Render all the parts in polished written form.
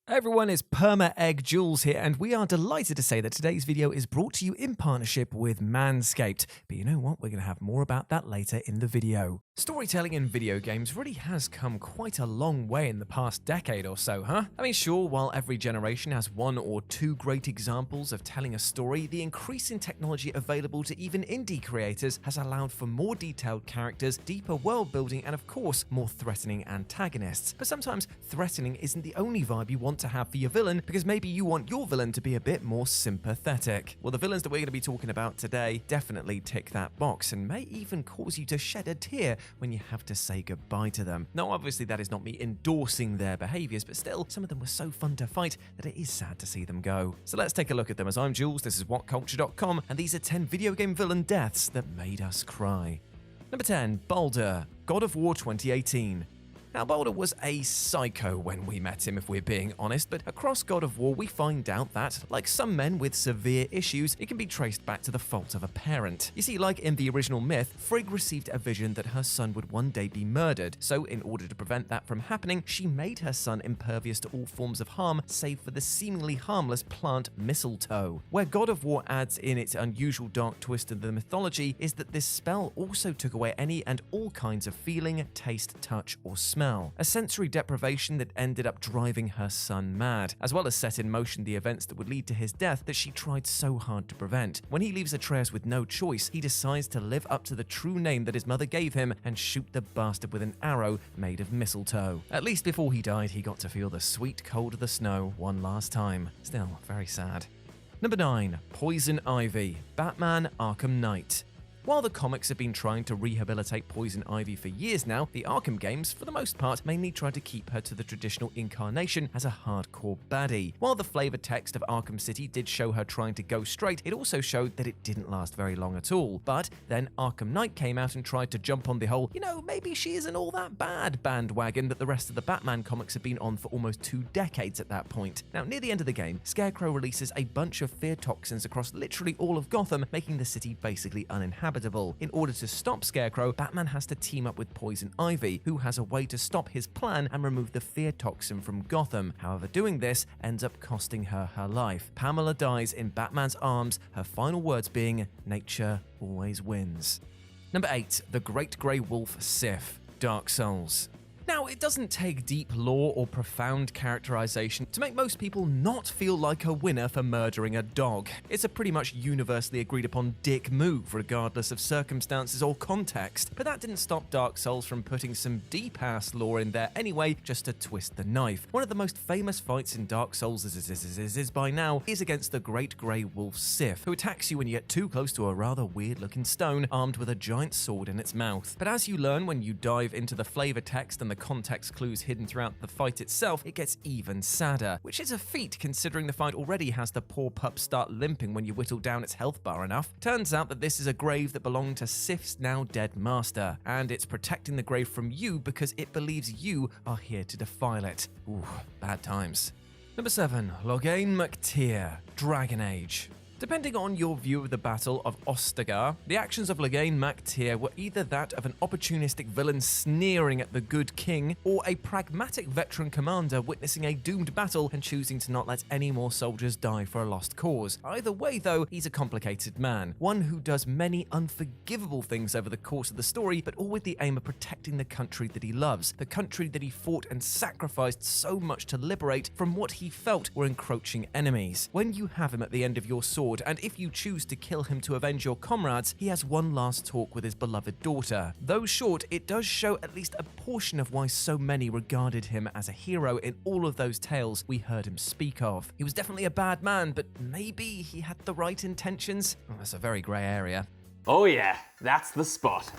Everyone, is Perma Egg Jules here, and we are delighted to say that today's video is brought to you in partnership with Manscaped. But you know what? We're going to have more about that later in the video. Storytelling in video games really has come quite a long way in the past decade or so, huh? I mean, sure, while every generation has one or two great examples of telling a story, the increase in technology available to even indie creators has allowed for more detailed characters, deeper world building, and of course, more threatening antagonists. But sometimes threatening isn't the only vibe you want to have for your villain, because maybe you want your villain to be a bit more sympathetic. Well, the villains that we're going to be talking about today definitely tick that box and may even cause you to shed a tear when you have to say goodbye to them. Now, obviously that is not me endorsing their behaviors, but still, some of them were so fun to fight that it is sad to see them go. So let's take a look at them. As I'm Jules, this is WhatCulture.com, and these are 10 video game villain deaths that made us cry. Number 10, Baldur, God of War 2018. Now, Baldur was a psycho when we met him, if we're being honest, but across God of War we find out that, like some men with severe issues, it can be traced back to the fault of a parent. You see, like in the original myth, Frigg received a vision that her son would one day be murdered, so in order to prevent that from happening, she made her son impervious to all forms of harm, save for the seemingly harmless plant mistletoe. Where God of War adds in its unusual dark twist to the mythology is that this spell also took away any and all kinds of feeling, taste, touch, or smell. A sensory deprivation that ended up driving her son mad, as well as set in motion the events that would lead to his death that she tried so hard to prevent. When he leaves Atreus with no choice, he decides to live up to the true name that his mother gave him and shoot the bastard with an arrow made of mistletoe. At least before he died, he got to feel the sweet cold of the snow one last time. Still, very sad. Number 9, Poison Ivy, Batman Arkham Knight. While the comics have been trying to rehabilitate Poison Ivy for years now, the Arkham games, for the most part, mainly try to keep her to the traditional incarnation as a hardcore baddie. While the flavor text of Arkham City did show her trying to go straight, it also showed that it didn't last very long at all. But then Arkham Knight came out and tried to jump on the whole, maybe she isn't all that bad bandwagon that the rest of the Batman comics have been on for almost 2 decades at that point. Now, near the end of the game, Scarecrow releases a bunch of fear toxins across literally all of Gotham, making the city basically uninhabitable. In order to stop Scarecrow, Batman has to team up with Poison Ivy, who has a way to stop his plan and remove the fear toxin from Gotham. However, doing this ends up costing her her life. Pamela dies in Batman's arms, her final words being, "Nature always wins." Number 8, the Great Grey Wolf Sif, Dark Souls. Now, it doesn't take deep lore or profound characterization to make most people not feel like a winner for murdering a dog. It's a pretty much universally agreed upon dick move, regardless of circumstances or context. But that didn't stop Dark Souls from putting some deep-ass lore in there anyway, just to twist the knife. One of the most famous fights in Dark Souls is by now is against the Great Grey Wolf Sif, who attacks you when you get too close to a rather weird-looking stone, armed with a giant sword in its mouth. But as you learn when you dive into the flavor text and the context clues hidden throughout the fight itself, it gets even sadder, which is a feat considering the fight already has the poor pup start limping when you whittle down its health bar enough. Turns out that this is a grave that belonged to Sif's now dead master, and it's protecting the grave from you because it believes you are here to defile it. Ooh, bad times. Number 7, Loghain MacTair, Dragon Age. Depending on your view of the Battle of Ostagar, the actions of Loghain MacTair were either that of an opportunistic villain sneering at the good king, or a pragmatic veteran commander witnessing a doomed battle and choosing to not let any more soldiers die for a lost cause. Either way, though, he's a complicated man, one who does many unforgivable things over the course of the story, but all with the aim of protecting the country that he loves, the country that he fought and sacrificed so much to liberate from what he felt were encroaching enemies. When you have him at the end of your sword, and if you choose to kill him to avenge your comrades, he has one last talk with his beloved daughter. Though short, it does show at least a portion of why so many regarded him as a hero in all of those tales we heard him speak of. He was definitely a bad man, but maybe he had the right intentions? Oh, that's a very grey area. Oh yeah, that's the spot.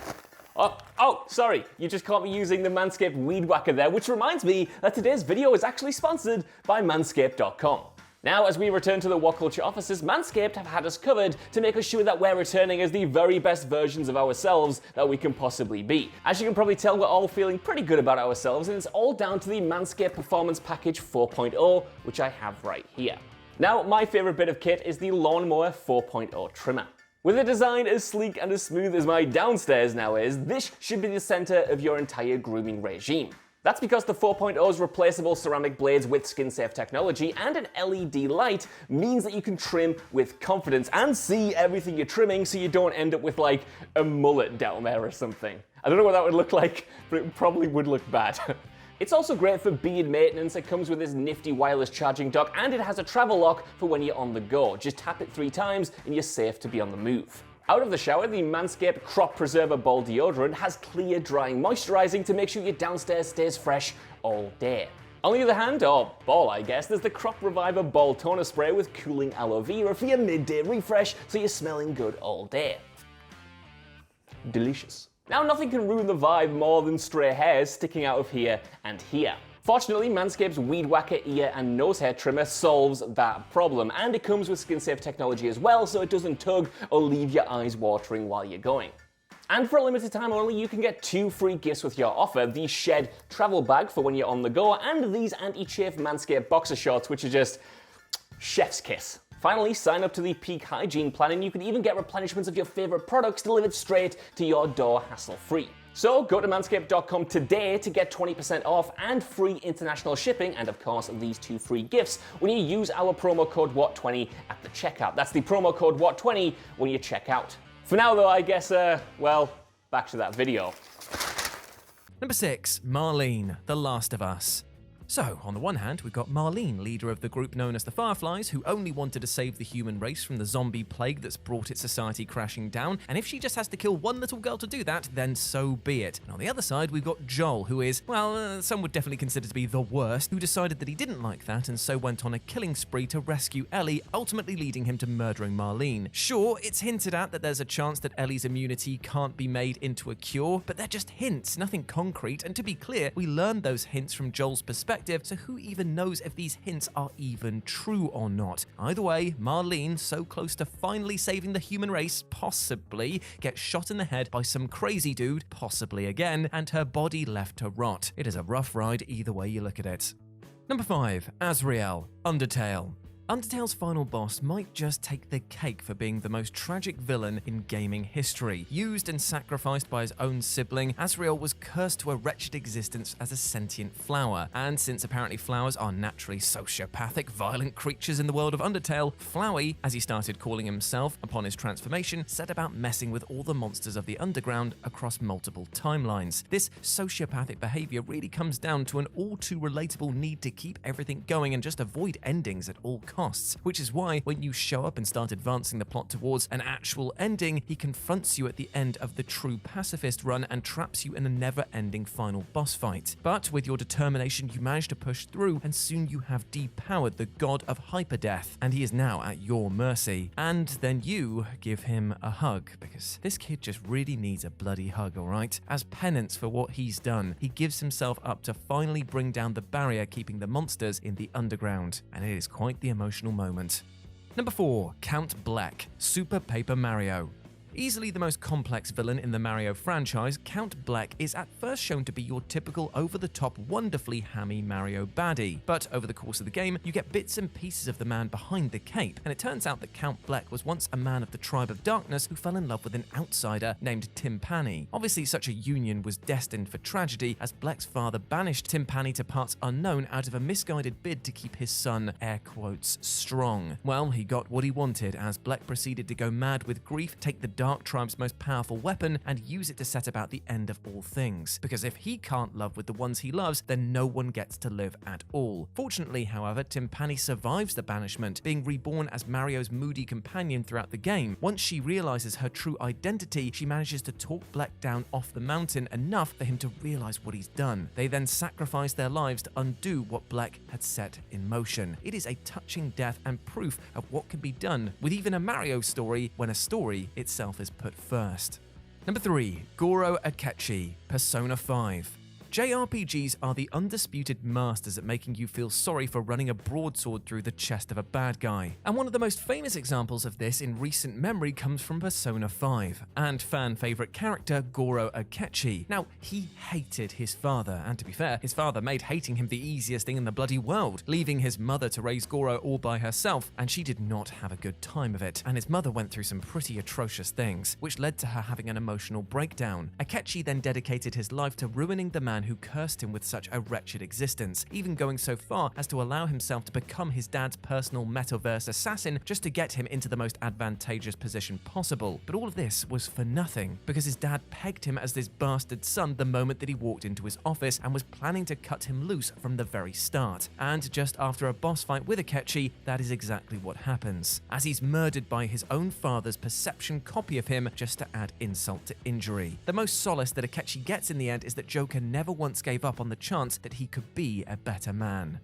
Oh, sorry, you just caught me using the Manscaped Weed Whacker there, which reminds me that today's video is actually sponsored by Manscaped.com. Now, as we return to the WhatCulture offices, Manscaped have had us covered to make us sure that we're returning as the very best versions of ourselves that we can possibly be. As you can probably tell, we're all feeling pretty good about ourselves, and it's all down to the Manscaped Performance Package 4.0, which I have right here. Now, my favorite bit of kit is the Lawnmower 4.0 trimmer. With a design as sleek and as smooth as my downstairs now is, this should be the center of your entire grooming regime. That's because the 4.0's replaceable ceramic blades with skin-safe technology and an LED light means that you can trim with confidence and see everything you're trimming so you don't end up with like a mullet down there or something. I don't know what that would look like, but it probably would look bad. It's also great for beard maintenance. It comes with this nifty wireless charging dock and it has a travel lock for when you're on the go. Just tap it 3 times and you're safe to be on the move. Out of the shower, the Manscaped Crop Preserver Ball Deodorant has clear, drying moisturizing to make sure your downstairs stays fresh all day. On the other hand, or ball I guess, there's the Crop Reviver Ball Toner Spray with cooling aloe vera for your midday refresh so you're smelling good all day. Delicious. Now nothing can ruin the vibe more than stray hairs sticking out of here and here. Fortunately, Manscaped's Weed Whacker ear and nose hair trimmer solves that problem, and it comes with skin-safe technology as well, so it doesn't tug or leave your eyes watering while you're going. And for a limited time only, you can get 2 free gifts with your offer: the Shed Travel Bag for when you're on the go, and these anti-chafe Manscaped boxer shorts, which are just chef's kiss. Finally, sign up to the Peak Hygiene plan, and you can even get replenishments of your favorite products delivered straight to your door hassle-free. So go to manscaped.com today to get 20% off and free international shipping, and of course these 2 free gifts when you use our promo code WHAT20 at the checkout. That's the promo code WHAT20 when you check out. For now though, I guess, well, back to that video. Number 6, Marlene, The Last of Us. So, on the one hand, we've got Marlene, leader of the group known as the Fireflies, who only wanted to save the human race from the zombie plague that's brought its society crashing down, and if she just has to kill one little girl to do that, then so be it. And on the other side, we've got Joel, who is, well, some would definitely consider to be the worst, who decided that he didn't like that and so went on a killing spree to rescue Ellie, ultimately leading him to murdering Marlene. Sure, it's hinted at that there's a chance that Ellie's immunity can't be made into a cure, but they're just hints, nothing concrete, and to be clear, we learned those hints from Joel's perspective, so who even knows if these hints are even true or not? Either way, Marlene, so close to finally saving the human race, possibly, gets shot in the head by some crazy dude, possibly again, and her body left to rot. It is a rough ride either way you look at it. Number 5, Azrael, Undertale. Undertale's final boss might just take the cake for being the most tragic villain in gaming history. Used and sacrificed by his own sibling, Azrael was cursed to a wretched existence as a sentient flower. And since apparently flowers are naturally sociopathic, violent creatures in the world of Undertale, Flowey, as he started calling himself upon his transformation, set about messing with all the monsters of the underground across multiple timelines. This sociopathic behavior really comes down to an all too relatable need to keep everything going and just avoid endings at all costs, which is why when you show up and start advancing the plot towards an actual ending, he confronts you at the end of the true pacifist run and traps you in a never-ending final boss fight. But with your determination, you manage to push through, and soon you have depowered the god of hyperdeath, and he is now at your mercy. And then you give him a hug, because this kid just really needs a bloody hug, alright? As penance for what he's done, he gives himself up to finally bring down the barrier keeping the monsters in the underground, and it is quite the emotional moment. Number 4, Count Bleck, Super Paper Mario. Easily the most complex villain in the Mario franchise, Count Bleck is at first shown to be your typical over-the-top, wonderfully hammy Mario baddie. But over the course of the game, you get bits and pieces of the man behind the cape, and it turns out that Count Bleck was once a man of the Tribe of Darkness who fell in love with an outsider named Timpani. Obviously, such a union was destined for tragedy, as Bleck's father banished Timpani to parts unknown out of a misguided bid to keep his son, air quotes, strong. Well, he got what he wanted, as Bleck proceeded to go mad with grief, take the Dark Tribe's most powerful weapon, and use it to set about the end of all things. Because if he can't love with the ones he loves, then no one gets to live at all. Fortunately, however, Timpani survives the banishment, being reborn as Mario's moody companion throughout the game. Once she realizes her true identity, she manages to talk Bleck down off the mountain enough for him to realize what he's done. They then sacrifice their lives to undo what Bleck had set in motion. It is a touching death and proof of what can be done with even a Mario story when a story itself is put first. Number 3, Goro Akechi, Persona 5. JRPGs are the undisputed masters at making you feel sorry for running a broadsword through the chest of a bad guy. And one of the most famous examples of this in recent memory comes from Persona 5 and fan favorite character Goro Akechi. Now, he hated his father, and to be fair, his father made hating him the easiest thing in the bloody world, leaving his mother to raise Goro all by herself, and she did not have a good time of it. And his mother went through some pretty atrocious things, which led to her having an emotional breakdown. Akechi then dedicated his life to ruining the man who cursed him with such a wretched existence, even going so far as to allow himself to become his dad's personal metaverse assassin just to get him into the most advantageous position possible. But all of this was for nothing, because his dad pegged him as this bastard son the moment that he walked into his office and was planning to cut him loose from the very start. And just after a boss fight with Akechi, that is exactly what happens, as he's murdered by his own father's perception copy of him just to add insult to injury. The most solace that Akechi gets in the end is that Joker never once gave up on the chance that he could be a better man.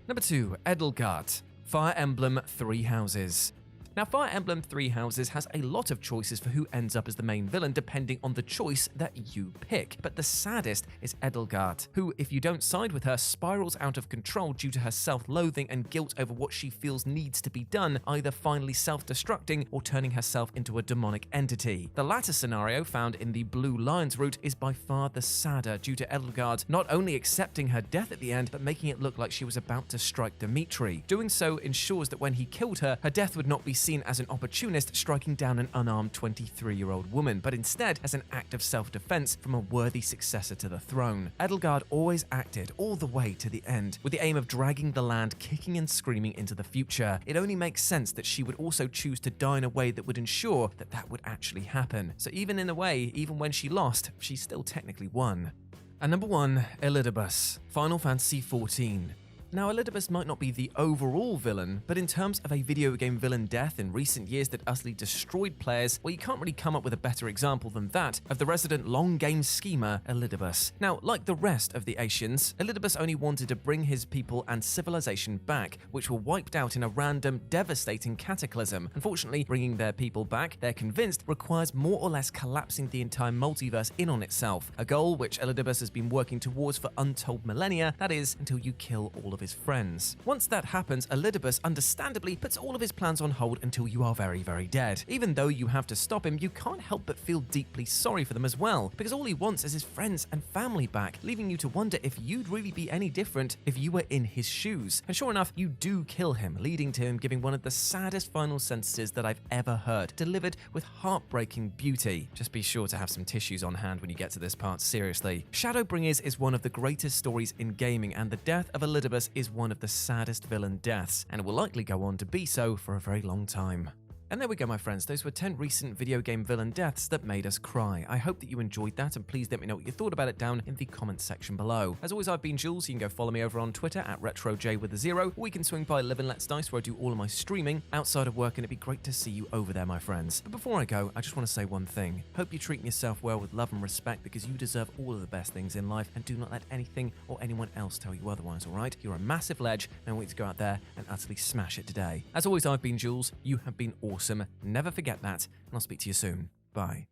Number 2. Edelgard, Fire Emblem Three Houses. Now, Fire Emblem Three Houses has a lot of choices for who ends up as the main villain depending on the choice that you pick, but the saddest is Edelgard, who, if you don't side with her, spirals out of control due to her self-loathing and guilt over what she feels needs to be done, either finally self-destructing or turning herself into a demonic entity. The latter scenario, found in the Blue Lions route, is by far the sadder due to Edelgard not only accepting her death at the end, but making it look like she was about to strike Dimitri. Doing so ensures that when he killed her, her death would not be seen as an opportunist striking down an unarmed 23-year-old woman, but instead as an act of self-defense from a worthy successor to the throne. Edelgard always acted all the way to the end, with the aim of dragging the land kicking and screaming into the future. It only makes sense that she would also choose to die in a way that would ensure that that would actually happen. So even in a way, even when she lost, she still technically won. And number 1, Elidibus, Final Fantasy XIV. Now, Elidibus might not be the overall villain, but in terms of a video game villain death in recent years that utterly destroyed players, well, you can't really come up with a better example than that of the resident long-game schemer, Elidibus. Now, like the rest of the Asians, Elidibus only wanted to bring his people and civilization back, which were wiped out in a random, devastating cataclysm. Unfortunately, bringing their people back, they're convinced, requires more or less collapsing the entire multiverse in on itself, a goal which Elidibus has been working towards for untold millennia, that is, until you kill all of his friends. Once that happens, Elidibus understandably puts all of his plans on hold until you are very, very dead. Even though you have to stop him, you can't help but feel deeply sorry for them as well, because all he wants is his friends and family back, leaving you to wonder if you'd really be any different if you were in his shoes. And sure enough, you do kill him, leading to him giving one of the saddest final sentences that I've ever heard, delivered with heartbreaking beauty. Just be sure to have some tissues on hand when you get to this part, seriously. Shadowbringers is one of the greatest stories in gaming, and the death of Elidibus is one of the saddest villain deaths, and will likely go on to be so for a very long time. And there we go, my friends. Those were 10 recent video game villain deaths that made us cry. I hope that you enjoyed that, and please let me know what you thought about it down in the comments section below. As always, I've been Jules. You can go follow me over on Twitter at RetroJ, or you can swing by Live and Let's Dice, where I do all of my streaming outside of work, and it'd be great to see you over there, my friends. But before I go, I just want to say one thing. Hope you're treating yourself well with love and respect, because you deserve all of the best things in life, and do not let anything or anyone else tell you otherwise, alright? You're a massive ledge, and I want you to go out there and utterly smash it today. As always, I've been Jules. You have been awesome. Never forget that, and I'll speak to you soon. Bye.